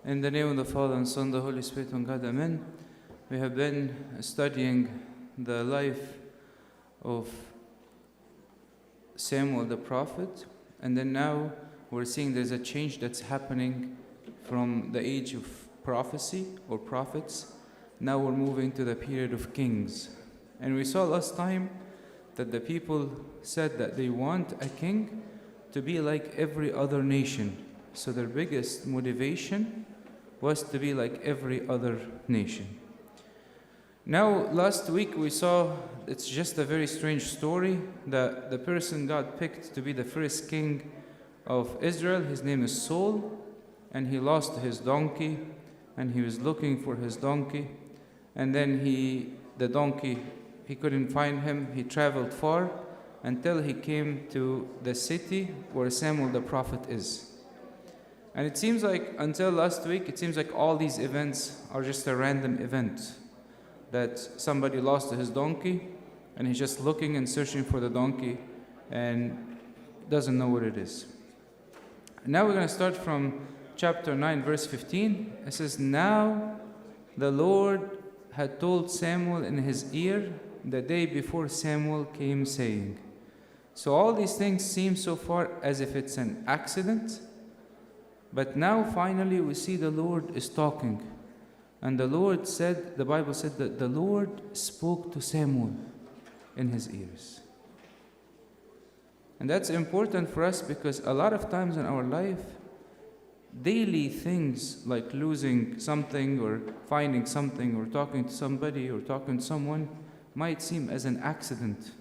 In the name of the Father, and Son, and the Holy Spirit, one God, Amen. We have been studying the life of Samuel the prophet, and then now we're seeing there's a change that's happening from the age of prophecy or prophets. Now we're moving to the period of kings. And we saw last time that the people said that they want a king to be like every other nation. So their biggest motivation was to be like every other nation. Now, last week we saw it's just a very strange story that the person God picked to be the first king of Israel, his name is Saul, and he lost his donkey, and he was looking for his donkey, and then he couldn't find him. He traveled far until he came to the city where Samuel the prophet is. And it seems like, until last week, it seems like all these events are just a random event. That somebody lost his donkey, and he's just looking and searching for the donkey, and doesn't know what it is. Now we're going to start from chapter 9, verse 15. It says, "Now the Lord had told Samuel in his ear the day before Samuel came, saying." So all these things seem so far as if it's an accident. But now finally we see the Lord is talking. And the Lord said, the Bible said that the Lord spoke to Samuel in his ears. And that's important for us because a lot of times in our life, daily things like losing something or finding something or talking to somebody or talking to someone might seem as an accident.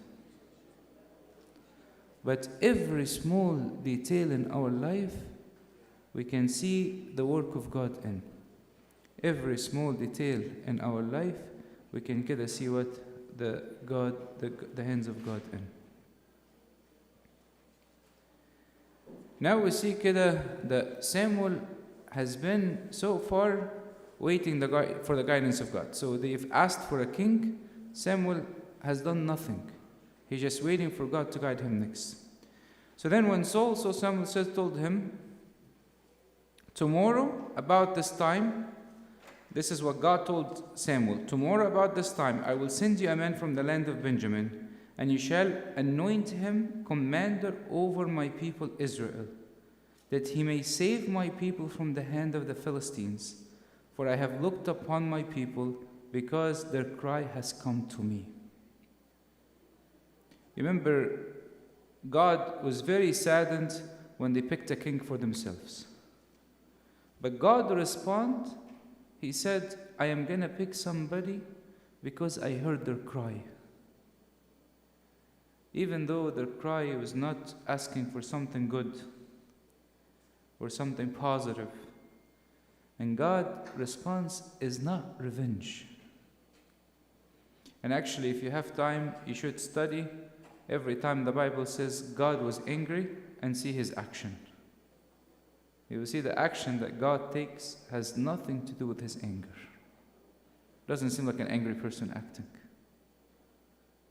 But every small detail in our life, we can see the work of God in. Every small detail in our life, we can get to see what the hands of God in. Now we see that Samuel has been so far waiting for the guidance of God. So they've asked for a king. Samuel has done nothing. He's just waiting for God to guide him next. So then when Saul saw Samuel, told him, "Tomorrow about this time," this is what God told Samuel, "Tomorrow about this time I will send you a man from the land of Benjamin, and you shall anoint him commander over my people Israel, that he may save my people from the hand of the Philistines. For I have looked upon my people, because their cry has come to me." Remember, God was very saddened when they picked a king for themselves. But God responded. He said, "I am going to pick somebody because I heard their cry." Even though their cry was not asking for something good or something positive. And God's response is not revenge. And actually, if you have time, you should study every time the Bible says God was angry and see his action. You will see the action that God takes has nothing to do with his anger. Doesn't seem like an angry person acting.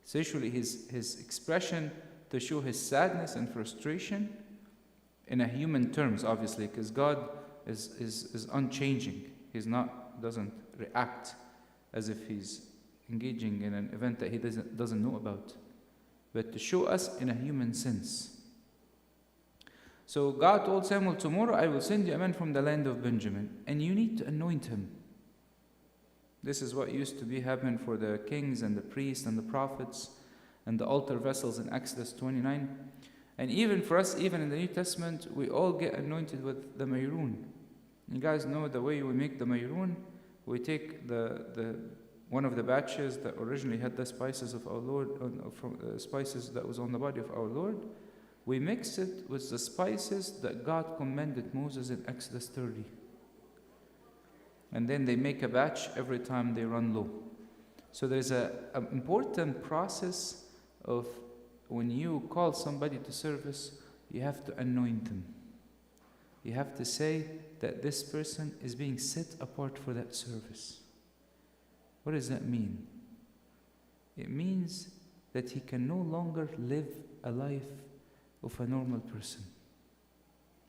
It's usually his expression to show his sadness and frustration in a human terms, obviously, because God is unchanging. Doesn't react as if he's engaging in an event that he doesn't know about, but to show us in a human sense. So God told Samuel, "Tomorrow I will send you a man from the land of Benjamin, and you need to anoint him." This is what used to be happening for the kings and the priests and the prophets and the altar vessels in Exodus 29. And even for us, even in the New Testament, we all get anointed with the maroon. You guys know the way we make the maroon? We take the one of the batches that originally had the spices of our Lord, spices that was on the body of our Lord. We mix it with the spices that God commanded Moses in Exodus 30. And then they make a batch every time they run low. So there's an important process of when you call somebody to service, you have to anoint them. You have to say that this person is being set apart for that service. What does that mean? It means that he can no longer live a life of a normal person.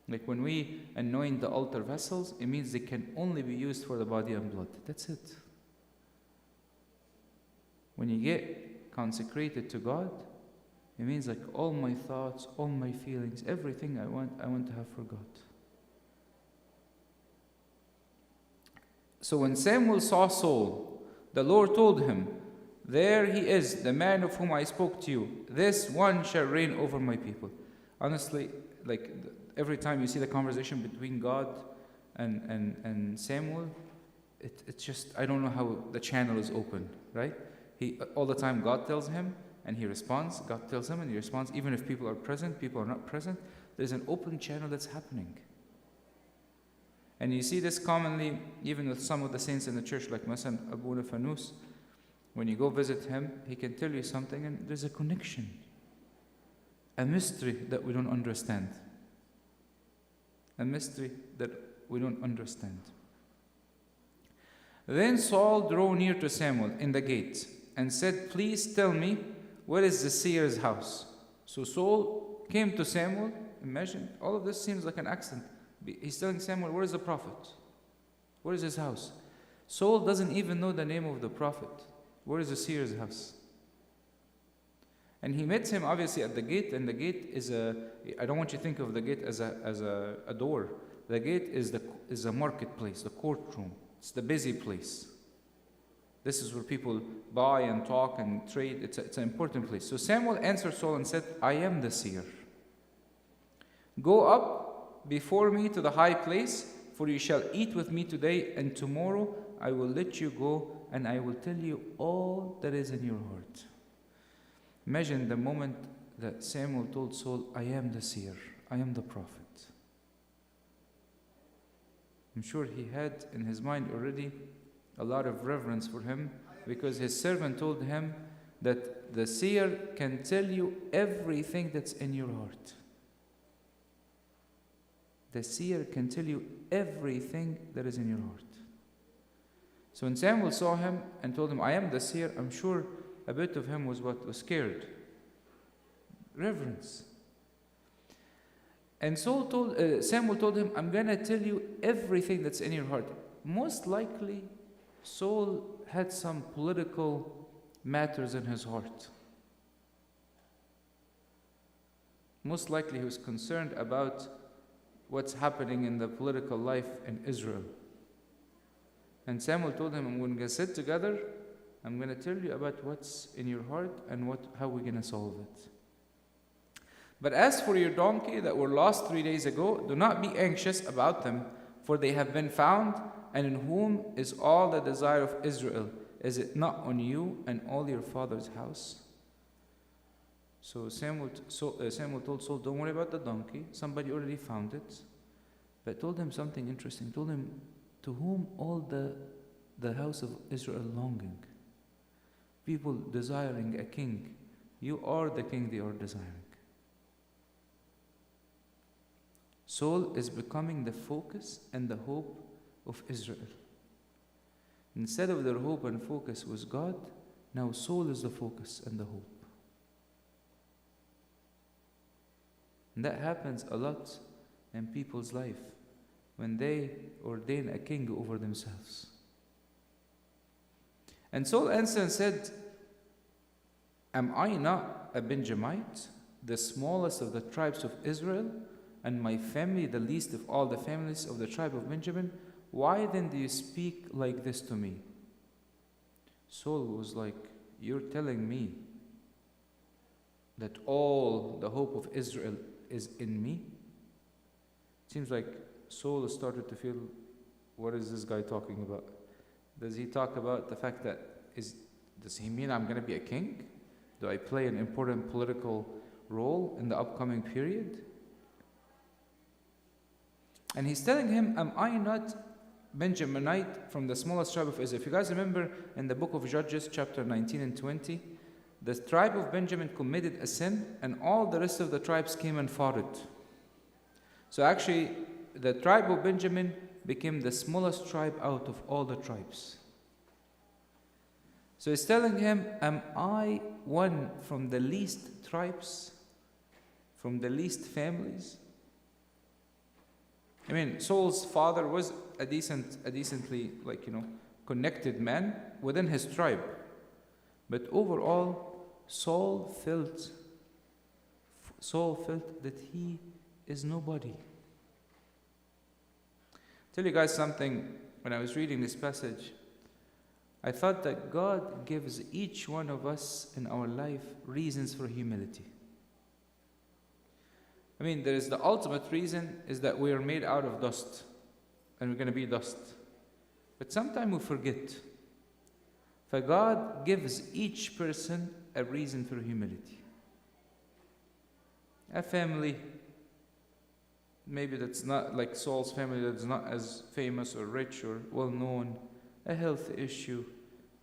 Like when we anoint the altar vessels, it means they can only be used for the body and blood. That's it. When you get consecrated to God, it means like all my thoughts, all my feelings, everything I want to have for God. So when Samuel saw Saul, the Lord told him, "There he is, the man of whom I spoke to you. This one shall reign over my people." Honestly, like every time you see the conversation between God and Samuel, it's just, I don't know how the channel is open, right? All the time God tells him and he responds. God tells him and he responds. Even if people are present, people are not present, there's an open channel that's happening. And you see this commonly even with some of the saints in the church, like Masan Abu Fanus. When you go visit him, he can tell you something and there's a connection, a mystery that we don't understand. A mystery that we don't understand. Then Saul drew near to Samuel in the gate and said, "Please tell me, where is the seer's house?" So Saul came to Samuel. Imagine, all of this seems like an accident. He's telling Samuel, where is the prophet? Where is his house? Saul doesn't even know the name of the prophet. Where is the seer's house? And he met him obviously at the gate, and the gate is I don't want you to think of the gate as a door. The gate is a marketplace, the courtroom. It's the busy place. This is where people buy and talk and trade. It's an important place. So Samuel answered Saul and said, "I am the seer. Go up before me to the high place, for you shall eat with me today, and tomorrow I will let you go, and I will tell you all that is in your heart." Imagine the moment that Samuel told Saul, "I am the seer, I am the prophet." I'm sure he had in his mind already a lot of reverence for him, because his servant told him that the seer can tell you everything that's in your heart. The seer can tell you everything that is in your heart. So when Samuel saw him and told him, "I am the seer," I'm sure a bit of him was scared. Reverence. And Samuel told him, "I'm going to tell you everything that's in your heart." Most likely, Saul had some political matters in his heart. Most likely he was concerned about what's happening in the political life in Israel. And Samuel told him, "I'm going to sit together. I'm going to tell you about what's in your heart and how we're going to solve it. But as for your donkey that were lost 3 days ago, do not be anxious about them, for they have been found, and in whom is all the desire of Israel? Is it not on you and all your father's house?" So Samuel told Saul, "Don't worry about the donkey. Somebody already found it." But told him something interesting. Told him, "To whom all the house of Israel longing?" People desiring a king. You are the king they are desiring. Saul is becoming the focus and the hope of Israel. Instead of their hope and focus was God, now Saul is the focus and the hope. And that happens a lot in people's life when they ordain a king over themselves. And Saul answered and said, "Am I not a Benjamite, the smallest of the tribes of Israel, and my family the least of all the families of the tribe of Benjamin? Why then do you speak like this to me?" Saul was like, "You're telling me that all the hope of Israel is in me?" Seems like Saul started to feel, what is this guy talking about? Does he talk about the fact that, does he mean I'm going to be a king? Do I play an important political role in the upcoming period? And he's telling him, "Am I not Benjaminite from the smallest tribe of Israel?" If you guys remember in the book of Judges, chapter 19 and 20, the tribe of Benjamin committed a sin, and all the rest of the tribes came and fought it. So actually, the tribe of Benjamin became the smallest tribe out of all the tribes. So he's telling him, "Am I one from the least tribes, from the least families?" I mean, Saul's father was a decently, connected man within his tribe. But overall, Saul felt that he is nobody. Tell you guys something. When I was reading this passage, I thought that God gives each one of us in our life reasons for humility. I mean, there is the ultimate reason is that we are made out of dust and we're going to be dust. But sometimes we forget. For God gives each person a reason for humility. A family, maybe that's not like Saul's family, that's not as famous or rich or well known, a health issue,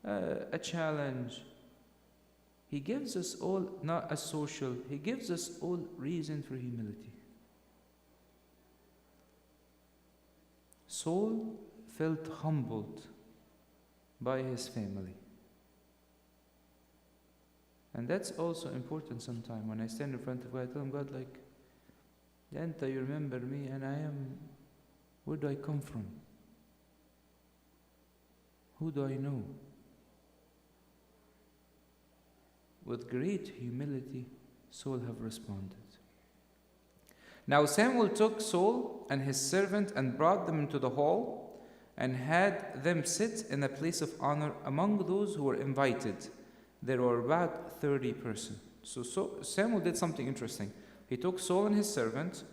a challenge. He gives us all, not a social, He gives us all reason for humility. Saul felt humbled by his family. And that's also important sometimes. When I stand in front of God, I tell him, God, Anta, you remember me, and where do I come from? Who do I know? With great humility, Saul have responded. Now Samuel took Saul and his servant and brought them into the hall and had them sit in a place of honor among those who were invited. There were about 30 persons. So Samuel did something interesting. He took Saul and his servant.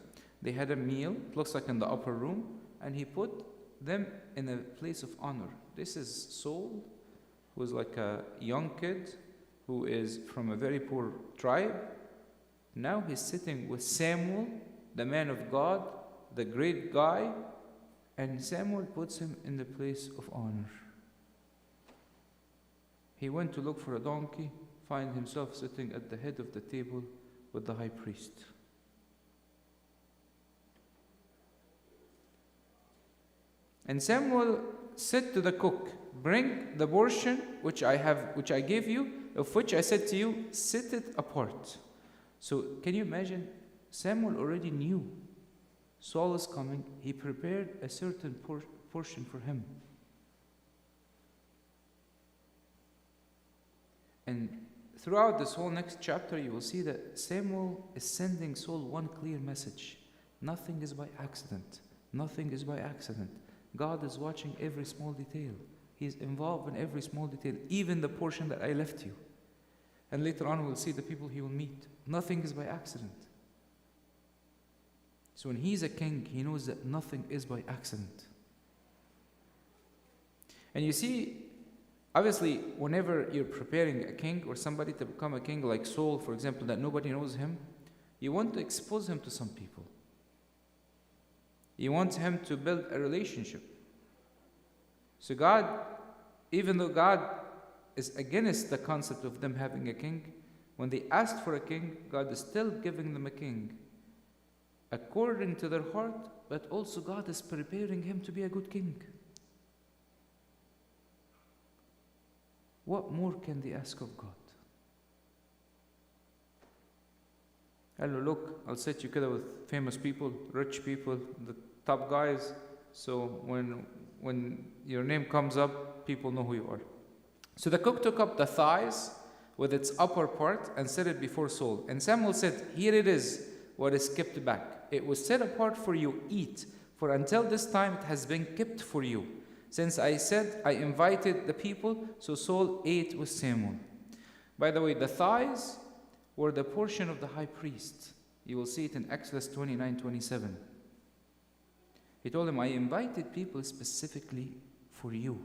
They had a meal, it looks like in the upper room, and he put them in a place of honor. This is Saul, who was like a young kid, who is from a very poor tribe. Now he's sitting with Samuel, the man of God, the great guy, and Samuel puts him in the place of honor. He went to look for a donkey, find himself sitting at the head of the table with the high priest. And Samuel said to the cook, bring the portion which I gave you, of which I said to you, set it apart. So can you imagine? Samuel already knew Saul is coming. He prepared a certain portion for him. And throughout this whole next chapter, you will see that Samuel is sending Saul one clear message. Nothing is by accident. Nothing is by accident. God is watching every small detail. He's involved in every small detail, even the portion that I left you. And later on, we'll see the people he will meet. Nothing is by accident. So when he's a king, he knows that nothing is by accident. And you see, obviously, whenever you're preparing a king or somebody to become a king, like Saul, for example, that nobody knows him, you want to expose him to some people. You want him to build a relationship. So God, even though God is against the concept of them having a king, when they asked for a king, God is still giving them a king according to their heart, but also God is preparing him to be a good king. What more can they ask of God? Hello, look, I'll set you together with famous people, rich people, the top guys, so when your name comes up, people know who you are. So the cook took up the thighs with its upper part and set it before Saul. And Samuel said, here it is, what is kept back. It was set apart for you, eat, for until this time it has been kept for you. Since I said I invited the people, so Saul ate with Samuel. By the way, the thighs were the portion of the high priest. You will see it in Exodus 29:27. He told him, I invited people specifically for you.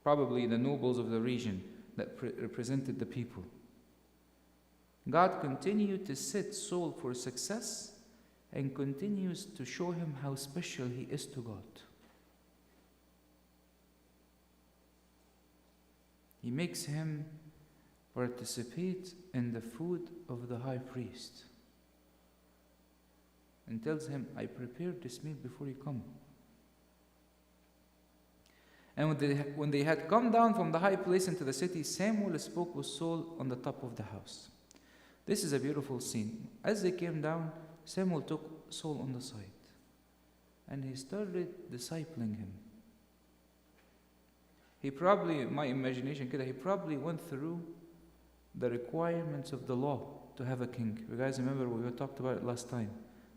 Probably the nobles of the region that represented the people. God continued to set Saul for success and continues to show him how special he is to God. He makes him participate in the food of the high priest and tells him, I prepared this meal before you come. And when they had come down from the high place into the city, Samuel spoke with Saul on the top of the house. This is a beautiful scene. As they came down, Samuel took Saul on the side. and he started discipling him. He probably, in my imagination, he probably went through the requirements of the law to have a king. You guys remember we talked about it last time,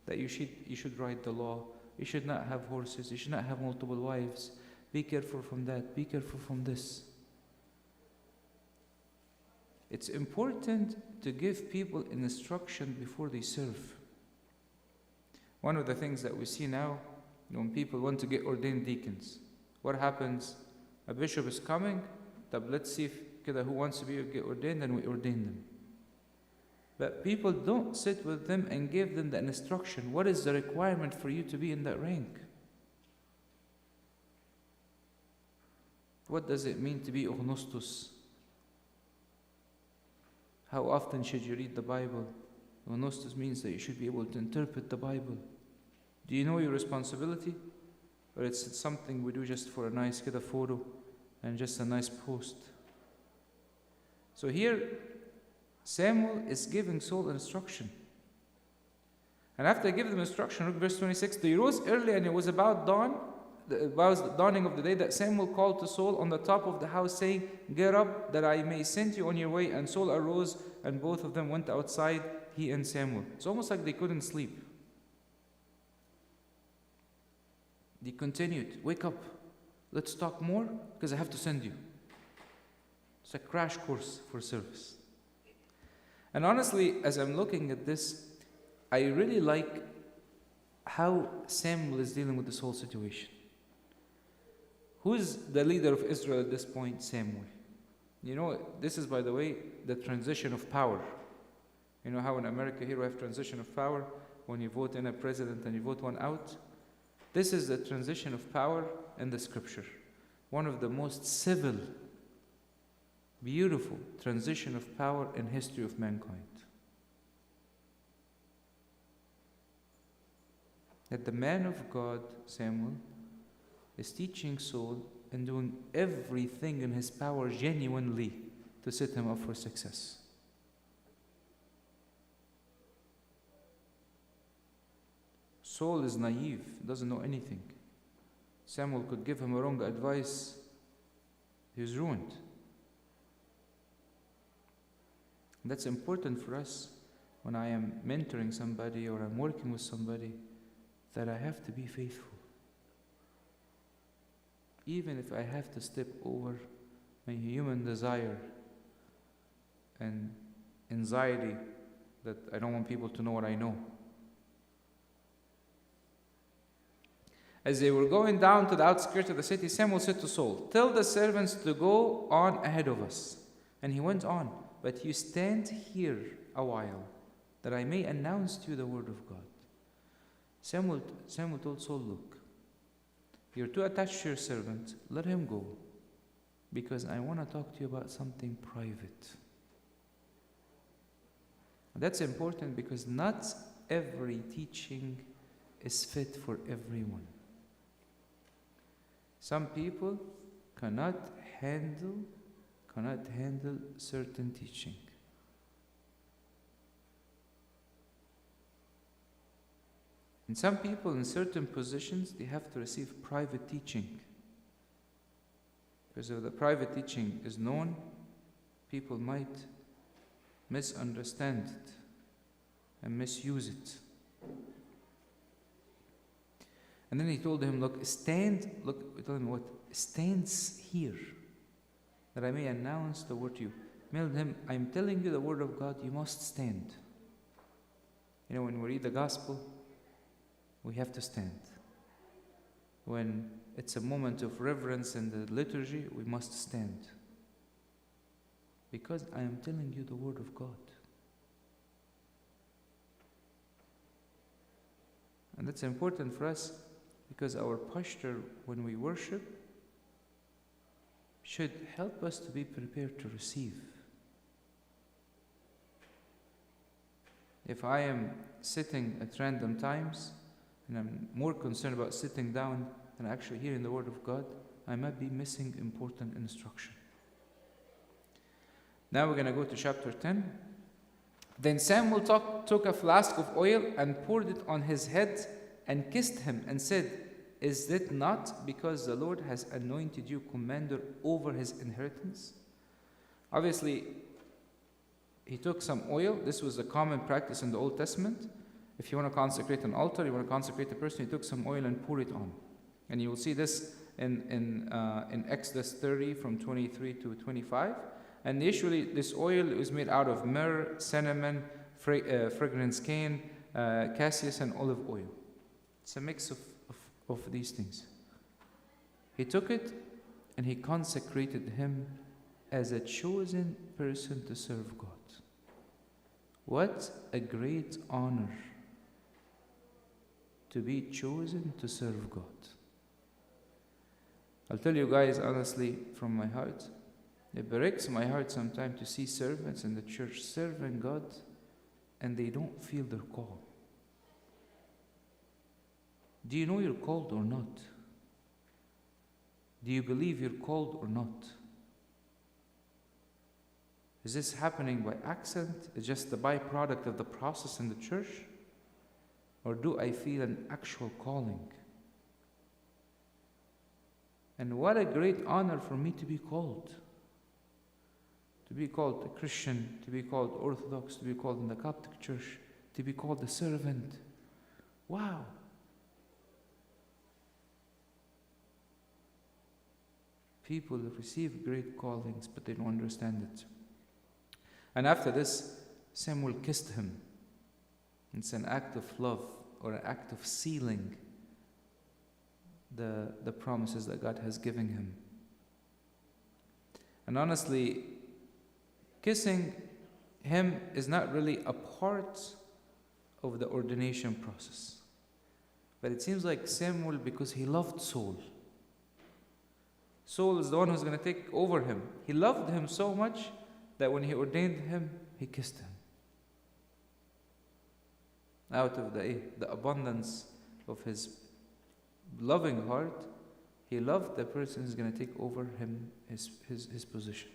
that you should write the law, you should not have horses, you should not have multiple wives, be careful from that, be careful from this. It's important to give people an instruction before they serve. One of the things that we see now, when people want to get ordained deacons, what happens? A bishop is coming, let's see who wants to get ordained, and we ordain them. But people don't sit with them and give them the instruction. What is the requirement for you to be in that rank? What does it mean to be ognostos? How often should you read the Bible? Ognostos means that you should be able to interpret the Bible. Do you know your responsibility? Or it's something we do just for a nice photo and just a nice post? So here, Samuel is giving Saul instruction. And after giving them instruction, look verse 26, they rose early, and it was about dawn, about the dawning of the day, that Samuel called to Saul on the top of the house, saying, "Get up, that I may send you on your way." And Saul arose, and both of them went outside, he and Samuel. It's almost like they couldn't sleep. They continued, "Wake up, let's talk more, because I have to send you." It's a crash course for service. And honestly, as I'm looking at this, I really like how Samuel is dealing with this whole situation. Who's the leader of Israel at this point? Samuel. You know, this is, by the way, the transition of power. You know how in America here we have transition of power, when you vote in a president and you vote one out? This is the transition of power in the scripture. One of the most civil, beautiful transition of power in history of mankind. That the man of God, Samuel, is teaching Saul and doing everything in his power genuinely to set him up for success. Saul is naive, doesn't know anything. Samuel could give him a wrong advice, he's ruined. That's important for us when I am mentoring somebody or I'm working with somebody, that I have to be faithful. Even if I have to step over my human desire and anxiety that I don't want people to know what I know. As they were going down to the outskirts of the city, Samuel said to Saul, "Tell the servants to go on ahead of us." And he went on, "But you stand here a while, that I may announce to you the word of God." Samuel told Saul, "Look, you're too attached to your servant, let him go, because I want to talk to you about something private." And that's important because not every teaching is fit for everyone. Some people cannot handle certain teaching. And some people in certain positions, they have to receive private teaching. Because if the private teaching is known, people might misunderstand it and misuse it. And then he told him, tell him what? Stands here, that I may announce the word to you. Tell him, I'm telling you the word of God, you must stand. You know, when we read the gospel, we have to stand. When it's a moment of reverence in the liturgy, we must stand. Because I am telling you the word of God. And that's important for us because our posture when we worship should help us to be prepared to receive. If I am sitting at random times and I'm more concerned about sitting down than actually hearing the word of God, I might be missing important instruction. Now we're going to go to chapter 10. Then Samuel took a flask of oil and poured it on his head and kissed him and said, "Is it not because the Lord has anointed you commander over his inheritance?" Obviously, he took some oil. This was a common practice in the Old Testament. If you want to consecrate an altar, you want to consecrate a person, he took some oil and poured it on. And you will see this in Exodus 30 from 23 to 25. And usually this oil is made out of myrrh, cinnamon, fragrance cane, cassis, and olive oil. It's a mix of these things. He took it and he consecrated him as a chosen person to serve God. What a great honor to be chosen to serve God. I'll tell you guys honestly from my heart, it breaks my heart sometimes to see servants in the church serving God and they don't feel their call. Do you know you're called or not? Do you believe you're called or not? Is this happening by accident? Is just the byproduct of the process in the church? Or do I feel an actual calling? And what a great honor for me to be called. To be called a Christian, to be called Orthodox, to be called in the Coptic Church, to be called a servant. Wow. People receive great callings, but they don't understand it. And after this, Samuel kissed him. It's an act of love or an act of sealing the promises that God has given him. And honestly, kissing him is not really a part of the ordination process. But it seems like Samuel, because he loved Saul. Saul is the one who's going to take over him. He loved him so much that when he ordained him, he kissed him. Out of the abundance of his loving heart, he loved the person who's going to take over him, his position.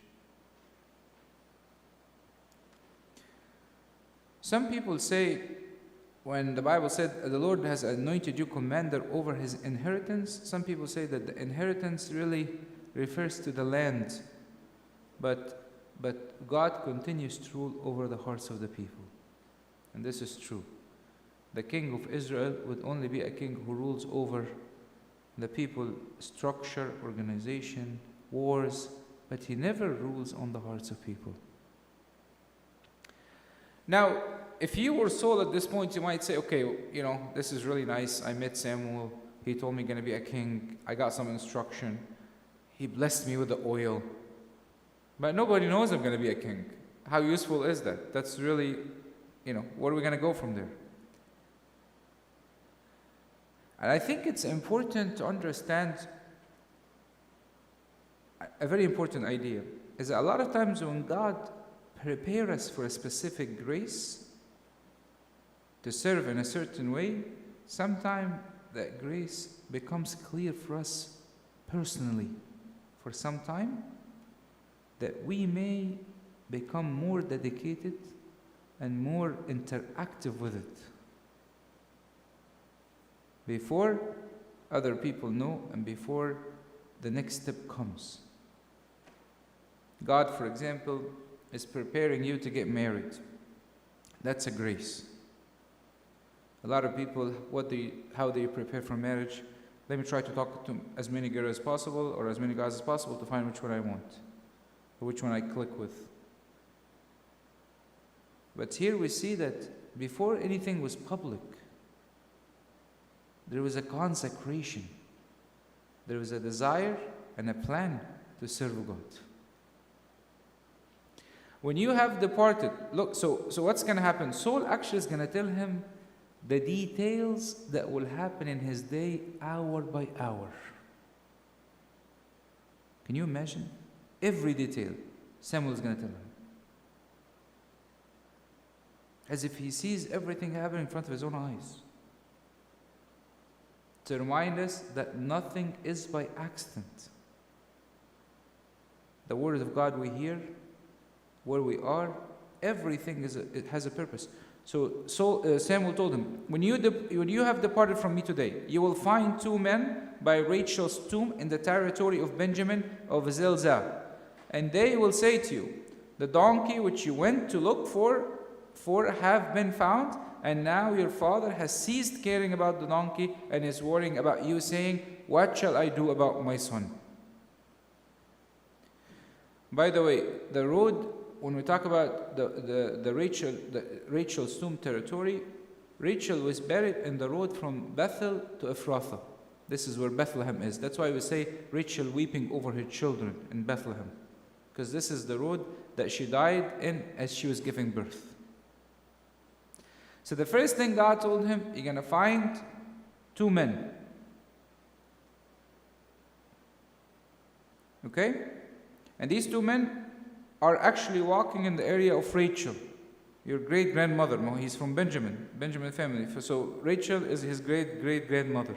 Some people say, when the Bible said the Lord has anointed you commander over his inheritance, some people say that the inheritance really refers to the land, but God continues to rule over the hearts of the people. And this is true. The king of Israel would only be a king who rules over the people, structure, organization, wars, but he never rules on the hearts of people. Now, if you were Saul at this point, you might say, okay, this is really nice. I met Samuel. He told me I'm going to be a king. I got some instruction. He blessed me with the oil. But nobody knows I'm going to be a king. How useful is that? That's really, where are we going to go from there? And I think it's important to understand a very important idea, is that a lot of times when God prepares us for a specific grace to serve in a certain way, sometimes that grace becomes clear for us personally for some time, that we may become more dedicated and more interactive with it before other people know and before the next step comes. God, for example, is preparing you to get married. That's a grace. A lot of people, how do you prepare for marriage? Let me try to talk to as many girls as possible or as many guys as possible to find which one I want, or which one I click with. But here we see that before anything was public, there was a consecration. There was a desire and a plan to serve God. When you have departed, look, so what's going to happen? Saul actually is going to tell him the details that will happen in his day, hour by hour. Can you imagine? Every detail Samuel is going to tell him. As if he sees everything happening in front of his own eyes. To remind us that nothing is by accident. The word of God we hear, where we are, everything it has a purpose. So Samuel told him, when you have departed from me today, you will find 2 men by Rachel's tomb in the territory of Benjamin of Zilzah. And they will say to you, the donkey which you went to look for have been found, and now your father has ceased caring about the donkey and is worrying about you, saying, what shall I do about my son? By the way, the road, when we talk about the Rachel's tomb territory, Rachel was buried in the road from Bethel to Ephrathah. This is where Bethlehem is. That's why we say Rachel weeping over her children in Bethlehem, because this is the road that she died in as she was giving birth. So the first thing God told him, you're going to find 2 men. Okay? And these 2 men are actually walking in the area of Rachel, your great-grandmother. No, he's from Benjamin family. So Rachel is his great-great-grandmother.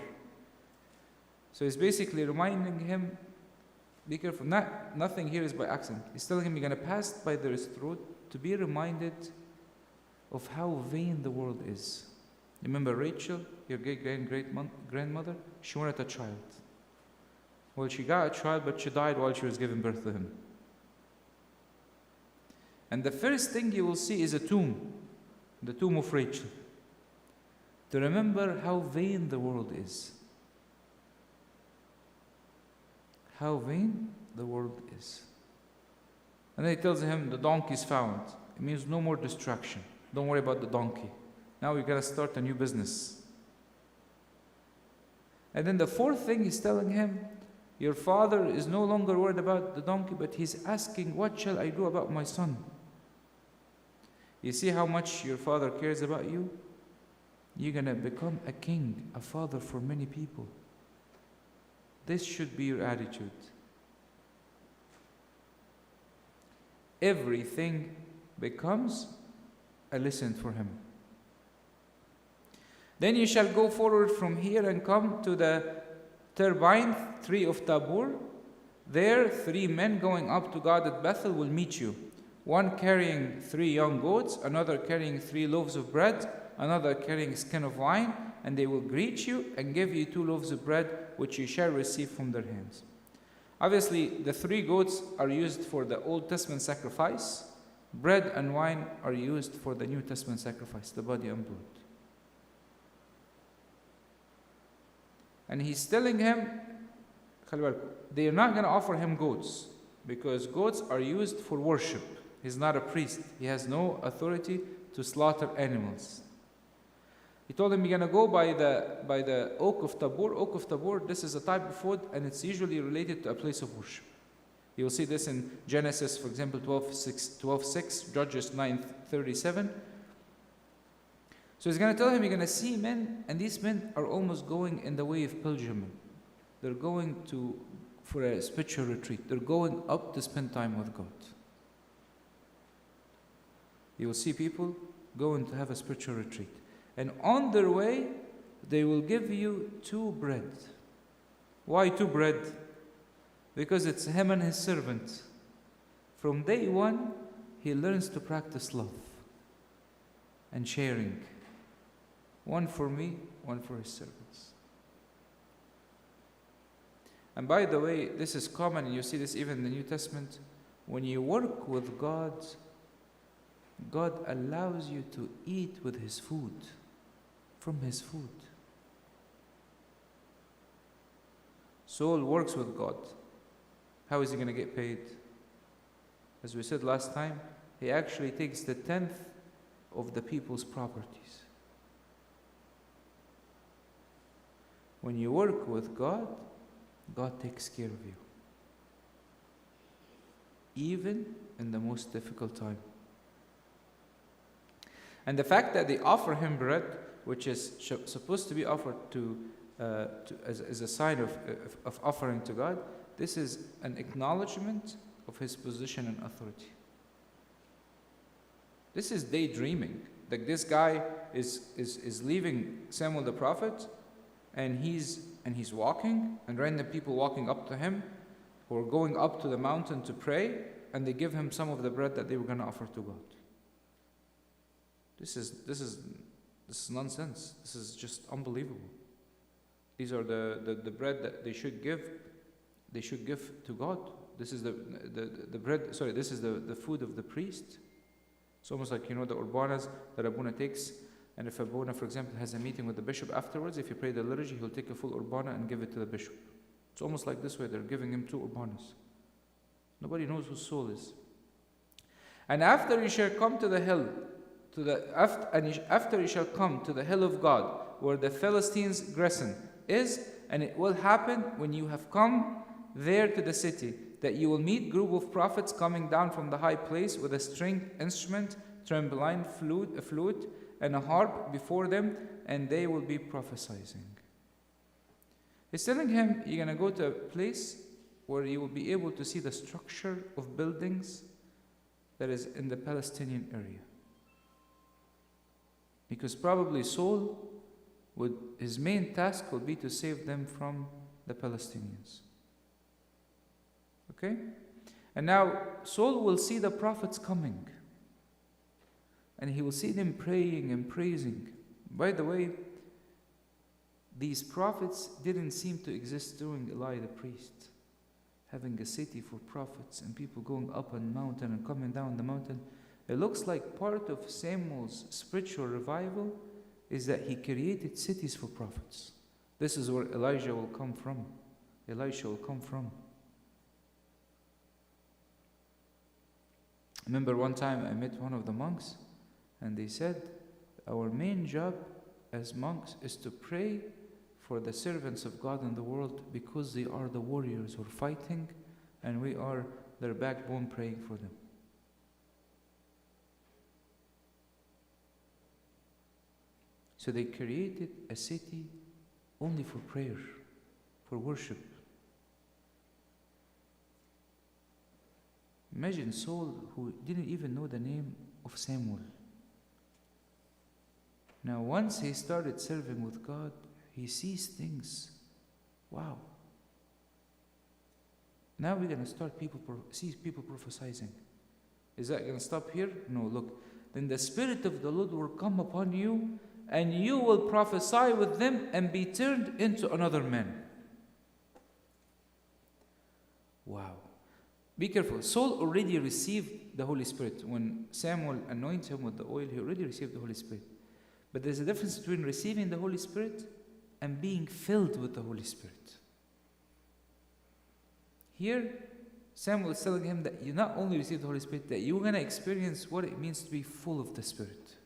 So he's basically reminding him, be careful, nothing here is by accident. He's telling him you're going to pass by this road to be reminded of how vain the world is. Remember Rachel, your great-grandmother? She wanted a child. Well, she got a child, but she died while she was giving birth to him. And the first thing you will see is a tomb, the tomb of Rachel, to remember how vain the world is. How vain the world is. And then he tells him the donkey is found. It means no more distraction. Don't worry about the donkey. Now we got to start a new business. And then the 4th thing he's telling him, your father is no longer worried about the donkey, but he's asking, what shall I do about my son? You see how much your father cares about you? You're going to become a king, a father for many people. This should be your attitude. Everything becomes a lesson for him. Then you shall go forward from here and come to the terebinth tree of Tabor. There 3 men going up to God at Bethel will meet you. One carrying 3 young goats, another carrying 3 loaves of bread, another carrying a skin of wine, and they will greet you and give you 2 loaves of bread, which you shall receive from their hands. Obviously, the 3 goats are used for the Old Testament sacrifice. Bread and wine are used for the New Testament sacrifice, the body and blood. And he's telling him, they are not going to offer him goats, because goats are used for worship. He's not a priest. He has no authority to slaughter animals. He told him, you're going to go by the oak of Tabor. Oak of Tabor, this is a type of wood, and it's usually related to a place of worship. You will see this in Genesis, for example, 12:6, Judges 9:37. So he's going to tell him, you're going to see men, and these men are almost going in the way of pilgrimage. They're going for a spiritual retreat. They're going up to spend time with God. You will see people going to have a spiritual retreat. And on their way, they will give you 2 bread. Why 2 bread? Because it's him and his servant. From day 1, he learns to practice love and sharing. 1 for me, 1 for his servants. And by the way, this is common, and you see this even in the New Testament. When you work with God, God allows you to eat with his food, from his food. Saul works with God. How is he going to get paid? As we said last time, he actually takes the 10th of the people's properties. When you work with God, God takes care of you, even in the most difficult time. And the fact that they offer him bread, which is supposed to be offered as a sign of offering to God, this is an acknowledgement of his position and authority. This is daydreaming. Like this guy is leaving Samuel the prophet, and he's walking, and random people walking up to him, who are going up to the mountain to pray, and they give him some of the bread that they were going to offer to God. This is nonsense. This is just unbelievable. These are the bread that they should give to God. This is the bread, sorry, this is the food of the priest. It's almost like, the urbanas that Abuna takes, and if Abuna, for example, has a meeting with the bishop afterwards, if you pray the liturgy, he'll take a full urbana and give it to the bishop. It's almost like this way, they're giving him 2 urbanas. Nobody knows whose soul is. And after you shall come to the hill, after you shall come to the hill of God, where the Philistines' garrison is, and it will happen when you have come there to the city, that you will meet group of prophets coming down from the high place with a stringed instrument, tambourine, a flute, and a harp before them, and they will be prophesying. He's telling him, you're going to go to a place where you will be able to see the structure of buildings that is in the Palestinian area. Because probably Saul, his main task will be to save them from the Palestinians. Okay? And now Saul will see the prophets coming. And he will see them praying and praising. By the way, these prophets didn't seem to exist during Eli the priest. Having a city for prophets and people going up a mountain and coming down the mountain. It looks like part of Samuel's spiritual revival is that he created cities for prophets. This is where Elijah will come from. Elisha will come from. I remember one time I met one of the monks, and they said, our main job as monks is to pray for the servants of God in the world, because they are the warriors who are fighting, and we are their backbone, praying for them. So they created a city only for prayer, for worship. Imagine Saul, who didn't even know the name of Samuel. Now once he started serving with God, he sees things. Wow. Now we're going to start see people prophesying. Is that going to stop here? No, look. Then the Spirit of the Lord will come upon you, and you will prophesy with them and be turned into another man. Wow. Be careful. Saul already received the Holy Spirit. When Samuel anointed him with the oil, he already received the Holy Spirit. But there's a difference between receiving the Holy Spirit and being filled with the Holy Spirit. Here, Samuel is telling him that you not only receive the Holy Spirit, that you're going to experience what it means to be full of the Spirit.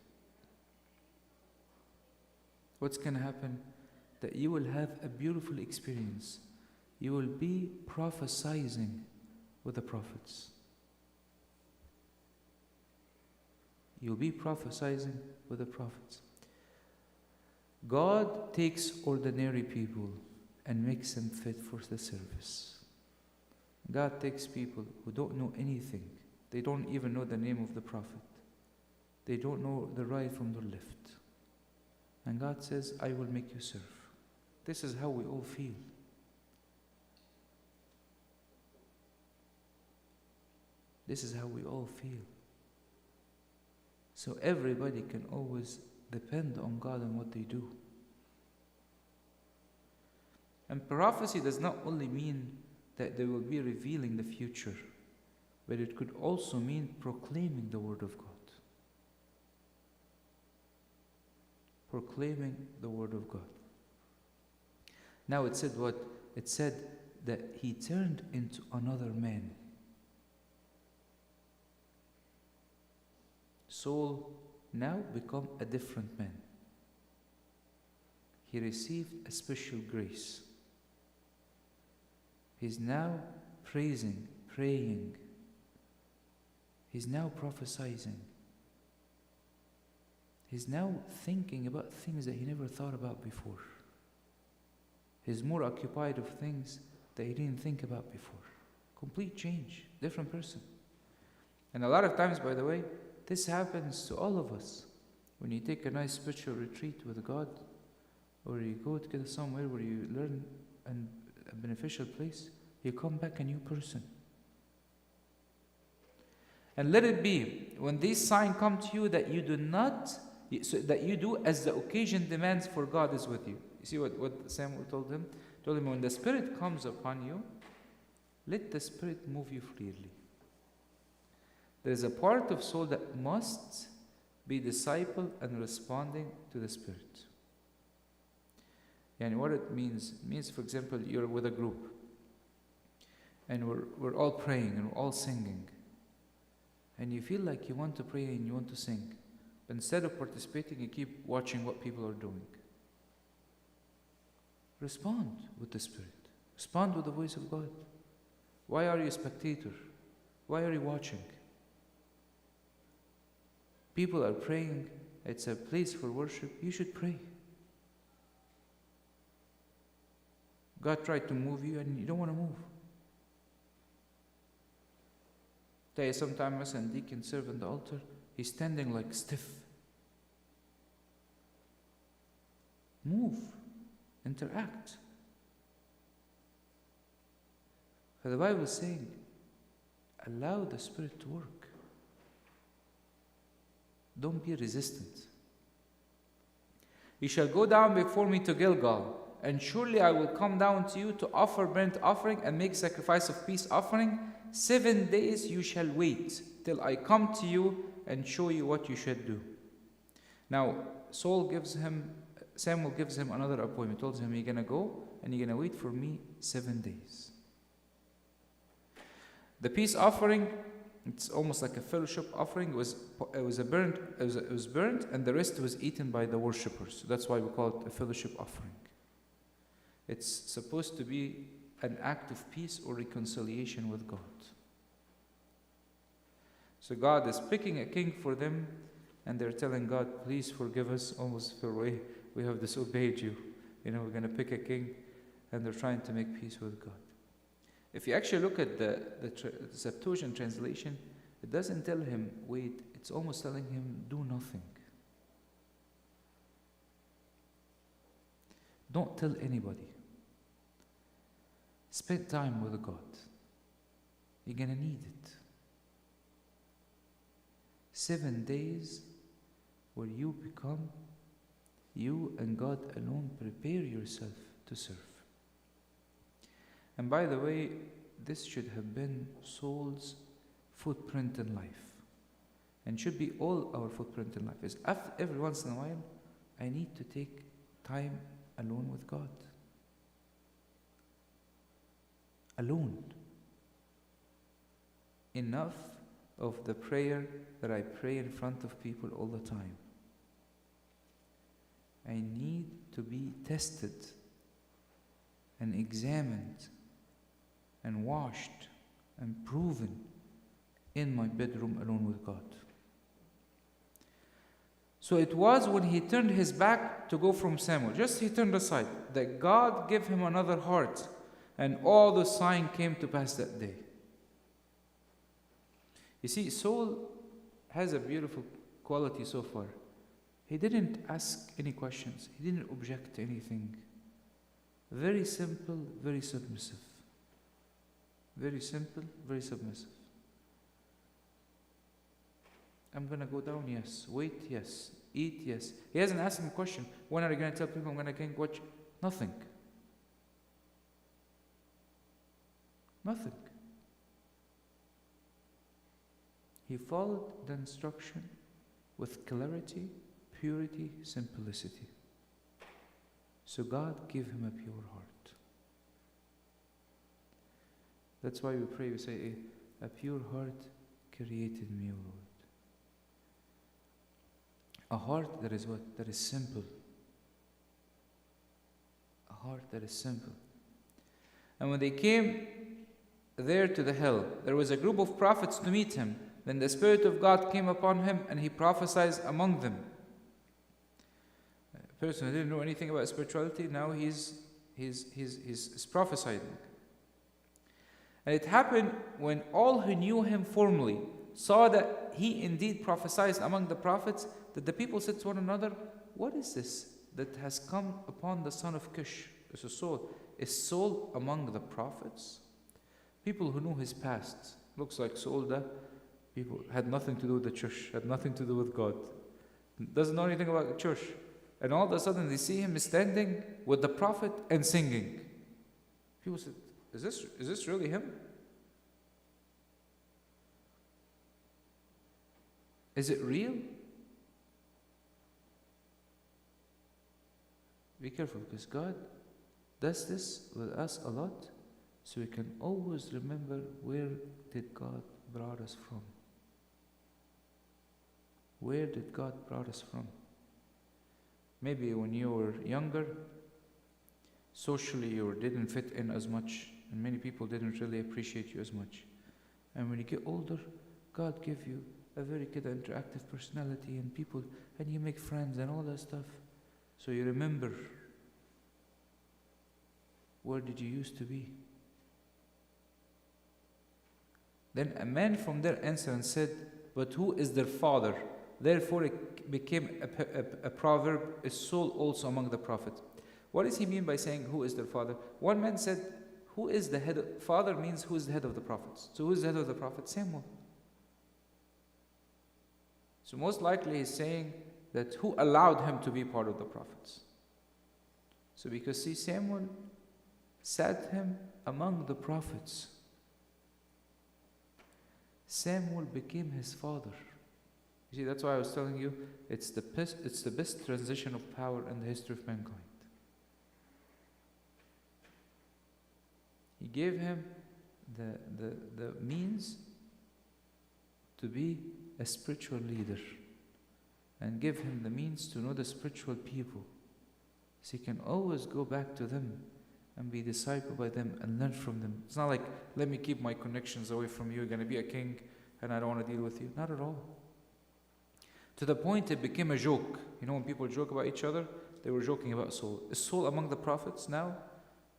What's going to happen? That you will have a beautiful experience. You will be prophesying with the prophets. You'll be prophesying with the prophets. God takes ordinary people and makes them fit for the service. God takes people who don't know anything. They don't even know the name of the prophet. They don't know the right from the left. And God says, I will make you serve. This is how we all feel. This is how we all feel. So everybody can always depend on God and what they do. And prophecy does not only mean that they will be revealing the future, but it could also mean proclaiming the Word of God. Proclaiming the Word of God. Now it said what? It said that he turned into another man. Saul now become a different man. He received a special grace. He's now praising, praying. He's now prophesying. He's now thinking about things that he never thought about before. He's more occupied of things that he didn't think about before. Complete change, different person. And a lot of times, by the way, this happens to all of us. When you take a nice spiritual retreat with God, or you go to get somewhere where you learn a beneficial place, you come back a new person. And let it be, when these signs come to you, that you do not, so that you do as the occasion demands, for God is with you. You see what Samuel told him? Told him, when the Spirit comes upon you, let the Spirit move you freely. There is a part of soul that must be discipled and responding to the Spirit. And what it means, for example, you're with a group, and we're all praying and we're all singing, and you feel like you want to pray and you want to sing, but instead of participating, you keep watching what people are doing. Respond with the Spirit. Respond with the voice of God. Why are you a spectator? Why are you watching? People are praying. It's a place for worship. You should pray. God tried to move you and you don't want to move. Tell you, sometimes a deacon serve on the altar, he's standing like stiff. Move. Interact. For the Bible is saying, allow the Spirit to work. Don't be resistant. You shall go down before me to Gilgal, and surely I will come down to you to offer burnt offering and make sacrifice of peace offering. 7 days you shall wait till I come to you and show you what you should do. Now, Samuel gives him another appointment. He tells him, you're going to go and you're going to wait for me 7 days. The peace offering, it's almost like a fellowship offering. It was burnt, and the rest was eaten by the worshippers. So that's why we call it a fellowship offering. It's supposed to be an act of peace or reconciliation with God. So God is picking a king for them, and they're telling God, please forgive us, almost for way we have disobeyed you. We're going to pick a king, and they're trying to make peace with God. If you actually look at the Septuagint translation, it doesn't tell him, wait, it's almost telling him, do nothing. Don't tell anybody. Spend time with God. You're going to need it. 7 days where you and God alone, prepare yourself to serve. And by the way, this should have been Saul's footprint in life, and should be all our footprint in life. Is every once in a while, I need to take time alone with God. Alone. Enough of the prayer that I pray in front of people all the time. I need to be tested and examined and washed and proven in my bedroom alone with God. So it was when he turned his back to go from Samuel, just he turned aside, that God gave him another heart, and all the sign came to pass that day. You see, Saul has a beautiful quality so far. He didn't ask any questions. He didn't object to anything. Very simple, very submissive. Very simple, very submissive. I'm going to go down, yes. Wait, yes. Eat, yes. He hasn't asked him a question. When are you going to tell people I'm going to king? Watch? Nothing. Nothing. He followed the instruction with clarity, purity, simplicity. So God gave him a pure heart. That's why we pray, we say, a pure heart created me, O Lord. A heart that is what? That is simple. A heart that is simple. And when they came there to the hill, there was a group of prophets to meet him. Then the Spirit of God came upon him, and he prophesied among them. A person who didn't know anything about spirituality, now he's prophesying. And it happened when all who knew him formally saw that he indeed prophesied among the prophets, that the people said to one another, what is this that has come upon the son of Kish? This is Saul. Is Saul among the prophets? People who knew his past. Looks like Saul People had nothing to do with the church, had nothing to do with God, doesn't know anything about the church. And all of a sudden they see him standing with the prophet and singing. People said, is this really him? Is it real? Be careful, because God does this with us a lot, so we can always remember where did God brought us from. Where did God brought us from? Maybe when you were younger, socially you didn't fit in as much, and many people didn't really appreciate you as much. And when you get older, God gave you a very good interactive personality and people, and you make friends and all that stuff. So you remember, where did you used to be? Then a man from there answered and said, but who is their father? Therefore it became a proverb, a soul also among the prophets. What does he mean by saying, who is their father? One man said, who is the head? Father means who is the head of the prophets. So who is the head of the prophets? Samuel. So most likely he's saying that who allowed him to be part of the prophets. So because see, Samuel sat him among the prophets. Samuel became his father. You see, that's why I was telling you, it's the best transition of power in the history of mankind. He gave him the means to be a spiritual leader, and give him the means to know the spiritual people, so he can always go back to them and be discipled by them and learn from them. It's not like, let me keep my connections away from you, you're going to be a king and I don't want to deal with you. Not at all. To the point it became a joke. You know, when people joke about each other, they were joking about Saul. Is Saul among the prophets now?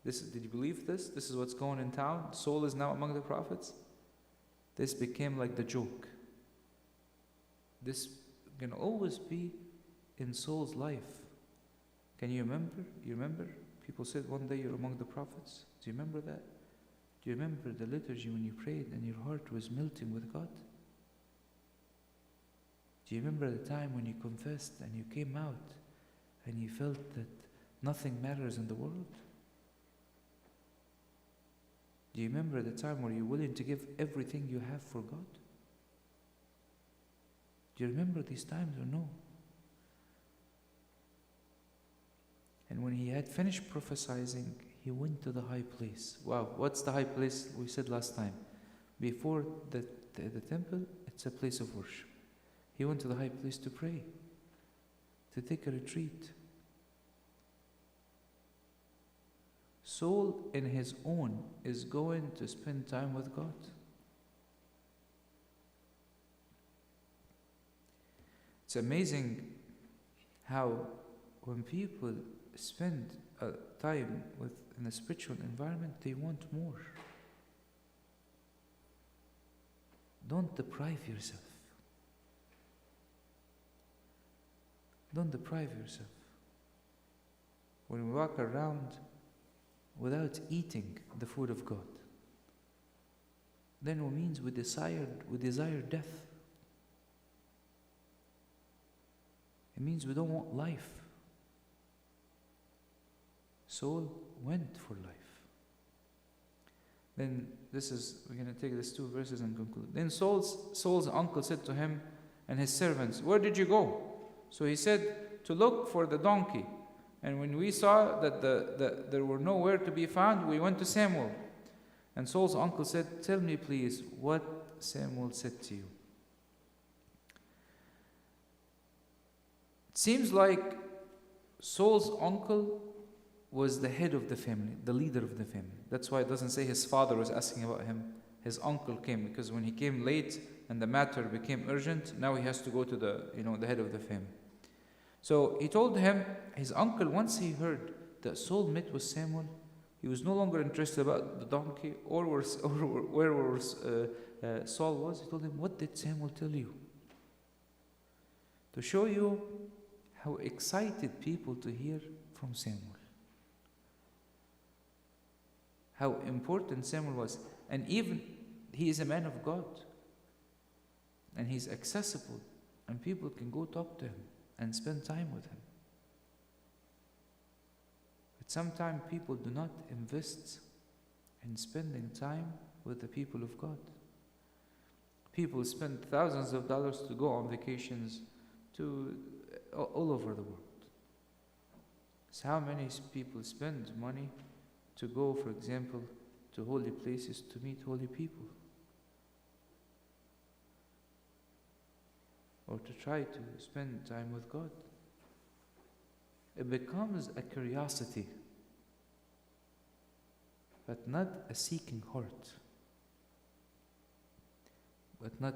Did you believe this? This is what's going in town. Saul is now among the prophets. This became like the joke. This can always be in Saul's life. Can you remember? You remember? People said one day you're among the prophets. Do you remember that? Do you remember the liturgy when you prayed and your heart was melting with God? Do you remember the time when you confessed and you came out and you felt that nothing matters in the world? Do you remember the time where you're willing to give everything you have for God? Do you remember these times or no? And when he had finished prophesying, he went to the high place. Wow, what's the high place? We said last time. Before the temple, it's a place of worship. He went to the high place to pray, to take a retreat. Saul, in his own, is going to spend time with God. It's amazing how when people spend time in a spiritual environment, they want more. Don't deprive yourself. Don't deprive yourself. When we walk around without eating the food of God, then it means we desire death. It means we don't want life. Saul went for life. Then we're going to take these two verses and conclude. Then Saul's uncle said to him and his servants, "Where did you go?" So he said, "To look for the donkey. And when we saw that there were nowhere to be found, we went to Samuel." And Saul's uncle said, "Tell me please what Samuel said to you." It seems like Saul's uncle was the head of the family, the leader of the family. That's why it doesn't say his father was asking about him. His uncle came, because when he came late and the matter became urgent, now he has to go to the head of the family. So he told him, his uncle, once he heard that Saul met with Samuel, he was no longer interested about the donkey or where Saul was. He told him, "What did Samuel tell you?" To show you how excited people to hear from Samuel. How important Samuel was. And even he is a man of God. and he's accessible, and people can go talk to him and spend time with him. But sometimes people do not invest in spending time with the people of God. People spend thousands of dollars to go on vacations to all over the world. So how many people spend money to go, for example, to holy places to meet holy people? Or to try to spend time with God? It becomes a curiosity, but not a seeking heart. But not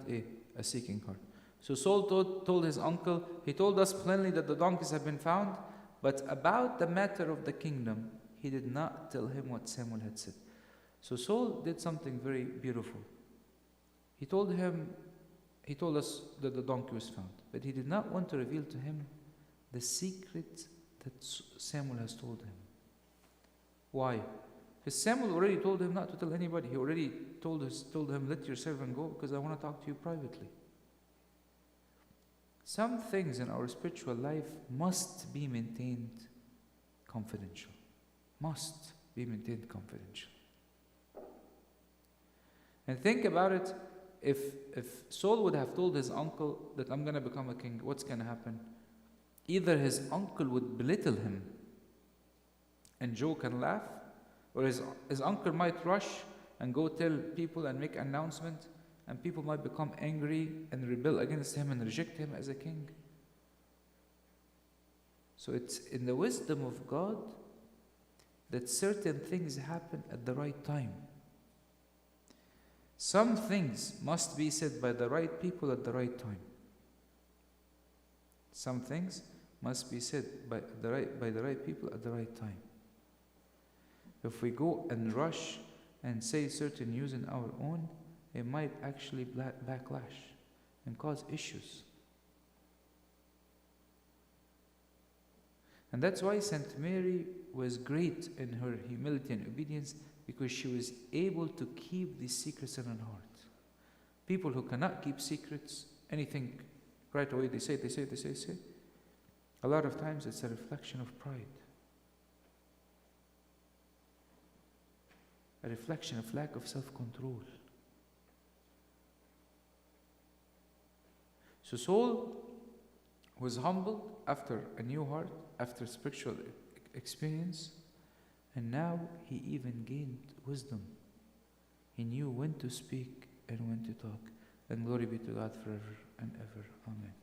a seeking heart. So Saul told his uncle, he told us plainly that the donkeys have been found, but about the matter of the kingdom, he did not tell him what Samuel had said. So Saul did something very beautiful. He told us that the donkey was found, but he did not want to reveal to him the secret that Samuel has told him. Why? Because Samuel already told him not to tell anybody. He already told him, let your servant go, because I want to talk to you privately. Some things in our spiritual life must be maintained confidential. Must be maintained confidential. And think about it, if Saul would have told his uncle that I'm going to become a king, what's going to happen? Either his uncle would belittle him and joke and laugh, or his uncle might rush and go tell people and make announcement, and people might become angry and rebel against him and reject him as a king. So it's in the wisdom of God that certain things happen at the right time. Some things must be said by the right people at the right time. Some things must be said by the right people at the right time. If we go and rush and say certain news in our own, it might actually backlash and cause issues. And that's why Saint Mary was great in her humility and obedience, because she was able to keep these secrets in her heart. People who cannot keep secrets, anything right away they say. A lot of times it's a reflection of pride. A reflection of lack of self-control. So Saul was humbled after a new heart, after spiritual experience, and now he even gained wisdom. He knew when to speak and when to talk. And glory be to God forever and ever. Amen.